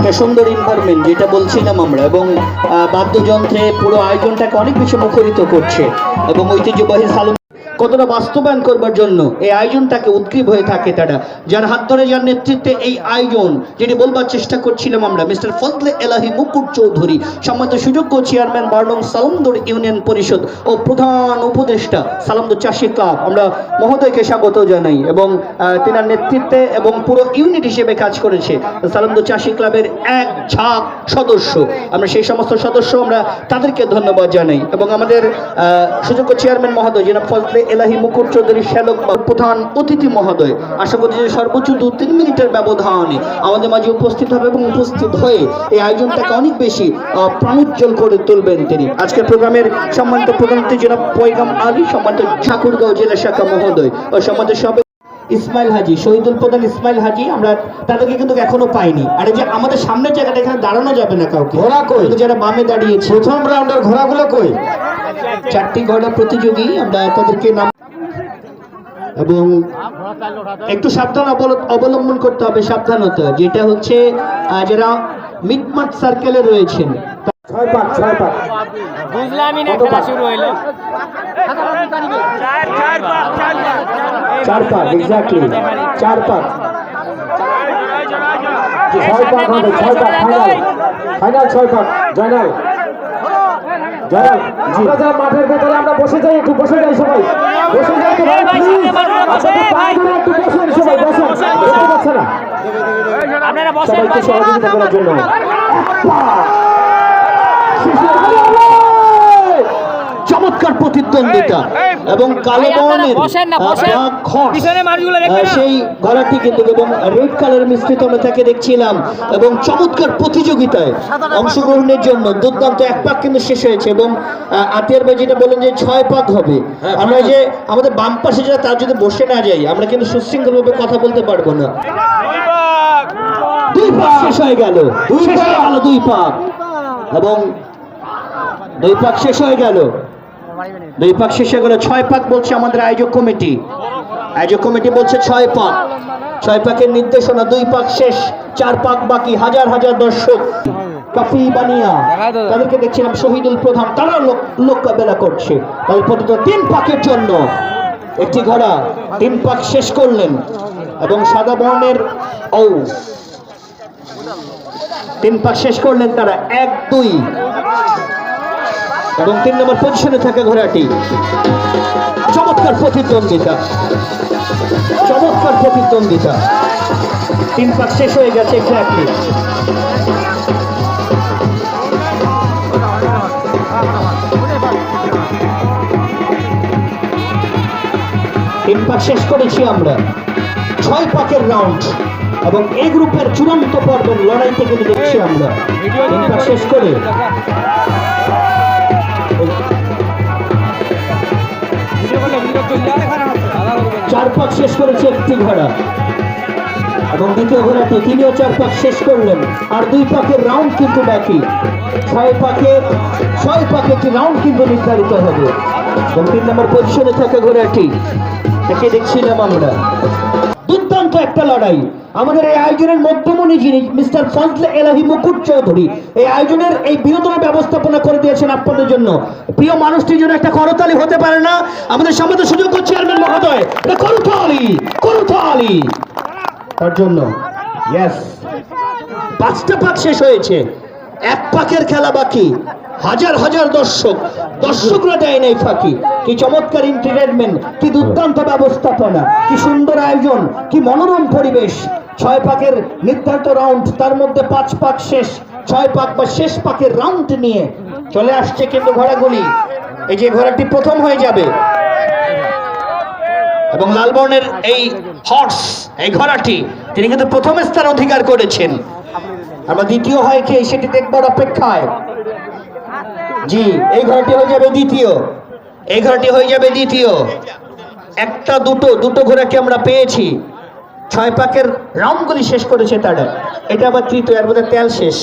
একটা সুন্দর এনভায়রনমেন্ট যেটা বলছিলাম আমরা, এবং বাদ্যযন্ত্রে পুরো আয়োজনটাকে অনেক বেশি মুখরিত করছে, এবং ঐতিহ্যবাহী সালাম কতটা বাস্তবায়ন করবার জন্য এই আয়োজনটাকে উদ্গ্রীব হয়ে থাকে তারা, যার হাত ধরে যার নেতৃত্বে এই আয়োজন যেটি বলবার চেষ্টা করছিলাম আমরা, মিস্টার ফজলে এলাহি মুকুট চৌধুরী, সম্মানিত সুযোগ্য চেয়ারম্যান 12 নং সালামদুর ইউনিয়ন পরিষদ ও প্রধান উপদেষ্টা সালামদুর চাষী ক্লাব, আমরা মহোদয়কে স্বাগত জানাই, এবং তিনার নেতৃত্বে এবং পুরো ইউনিট হিসেবে কাজ করেছে সালামদুর চাষী ক্লাবের এক ঝাঁক সদস্য, আমরা সেই সমস্ত সদস্য আমরা তাদেরকে ধন্যবাদ জানাই, এবং আমাদের সুযোগ্য চেয়ারম্যান মহোদয় জনাব ফজলে এলাহি মুকুট চৌধুরী শ্যালক প্রধান অতিথি মহোদয়, আশা করছি যে সর্বোচ্চ 2-3 মিনিটের ব্যবধানে আমাদের মাঝে উপস্থিত হবে এবং উপস্থিত হয়ে এই আয়োজনটাকে অনেক বেশি প্রাণোজ্জ্বল করে তুলবেন তিনি। আজকের প্রোগ্রামের সম্মানিত প্রধান অতিথি জনাব পয়গাম আলী, সম্মানিত ঠাকুরগাঁও জেলা শাখা মহোদয় ও সম্মানিত সবাই ইসমাইল হাজি, শহীদুল প্রধান ইসমাইল হাজি, আমরা তাদেরকে কিন্তু এখনো পাইনি। আর এই যে আমাদের সামনের জায়গাটা, এখানে দাঁড়ানো যাবে না কাউকে, ঘোড়া কই, যারা বামে দাঁড়িয়েছে প্রথম রাউন্ডের ঘোড়াগুলো কই, 4টি ঘোড়া প্রতিযোগী, আমরা তাদেরকে নাম এবং একটু সাবধান অবলম্বন করতে হবে, সাবধানতা, যেটা হচ্ছে যারা মিটমাট সার্কেলে রয়েছেন। 6 পাক বুঝলামই না, খেলা শুরু হইলো। 4 পাক এক্স্যাক্টলি 4 পাক 6 পাক হবে, 6 পাক ফাইনাল 6 পাক। জয়নাল আমরা যারা মাঠের ভেতরে আমরা বসে যাই, একটু বসে যাই সবাই, বসে যাই তো ভাই প্লিজ, আপনাদের পায়ে ধরে একটু বসুন সবাই, বসুন, দেখতে পাচ্ছে না আপনারা বসেন, সবাইকে সহযোগিতা করার জন্য। চমৎকার প্রতিদ্বন্দ্বিতা, এবং কালো বর্ণের সেই গলাটি কিন্তু, এবং রেড কালার মিশ্রিত আমরা তাকে দেখছিলাম, এবং চমৎকার প্রতিযোগিতায় অংশগ্রহণের জন্য দুর্দান্ত 1 পাক কিন্তু শেষ হয়েছে, এবং আতিয়ার ভাই যেটা বলেন যে 6 পাক হবে, আমরা যে আমাদের বাম পাশে যারা তার যদি বসে না যাই আমরা কিন্তু সুশৃঙ্খলভাবে কথা বলতে পারবো না। 2 পাক শেষ হয়ে গেল, 2 পাক, এবং 2 পাক শেষ হয়ে গেল, 2 পাক শেষ হয়ে গেল। 6 পাক বলছে আমাদের আয়োজক কমিটি, বলছে 6 পাক, 6 পাকের নির্দেশনা, 2 পাক শেষ, 4 পাক বাকি, হাজার হাজার দর্শক কাফি বানিয়া তাদেরকে দেখছিলাম, শহীদুল প্রধান, তারা মোকাবেলা করছে তাদের প্রতিটা 3 পাকের জন্য। একটি ঘোড়া 3 পাক শেষ করলেন, এবং সাদা বর্ণের 3 পাক শেষ করলেন তারা, 1-2, এবং 3 নম্বর পজিশনে থাকা ঘোড়াটি। চমৎকার প্রতিদ্বন্দ্বিতা, 3 পাক শেষ হয়ে গেছে এক্স্যাক্টলি। তিন পাক শেষ করেছি আমরা, 6 পাকের রাউন্ড, এবং এই গ্রুপের চূড়ান্ত পর্বের লড়াইতে কিন্তু দেখছি আমরা 3 পাক শেষ করে 4 পাক শেষ করেছে একটি ঘোড়া, এবং দ্বিতীয় ঘোড়াটি তিনিও 4 পাক শেষ করলেন, আর 2 পাকের রাউন্ড কিন্তু বাকি। 6 পাকে একটি রাউন্ড কিন্তু নির্ধারিত হবে, এবং 3 নম্বর পজিশনে থাকা ঘোড়াটি তাকে দেখছিলাম আমরা। দুর্দান্ত একটা লড়াই, আমাদের এই আয়োজনের মধ্যমণি যিনি মিস্টার ফজলে এলাহি মুকুট চৌধুরী, এই আয়োজনের এই বিনোদন ব্যবস্থাপনা করে দিয়েছেন আপনাদের জন্য। প্রিয় মানুষটির জন্য একটা করতালি হতে পারে না? আমাদের সম্মানিত সুযোগ্য চেয়ারম্যান মহোদয়, এটা করতালি তার জন্য। ইয়েস, 5টা পাক শেষ হয়েছে, 1 পাকের খেলা বাকি, হাজার হাজার দর্শকরা দেয় নাই ফাঁকি। কি চমৎকার এন্টারটেইনমেন্ট, কি দুর্দান্ত ব্যবস্থাপনা, কি সুন্দর আয়োজন, কি মনোরম পরিবেশ। 6 পাকের নির্ধারিত রাউন্ড, তার মধ্যে 5 পাক শেষ, 6 পাক বা শেষ পাকের রাউন্ড নিয়ে চলে আসছে কিন্তু ঘোড়াগুলি। এই যে ঘোড়াটি প্রথম হয়ে যাবে, এবং লাল বর্ণের এই হর্স, এই ঘোড়াটি তিনি কিন্তু প্রথম স্থান অধিকার করেছেন। আমরা দ্বিতীয় হয় কে সেটি দেখবার অপেক্ষায়। জি, এই ঘোড়াটি হয়ে যাবে দ্বিতীয়, একটা দুটো ঘোড়াকে আমরা পেয়েছি। 6 পাকের রাউন্ডগুলি শেষ করেছে তারা, এটা আবার তৃতীয়, এর মধ্যে তেল শেষ।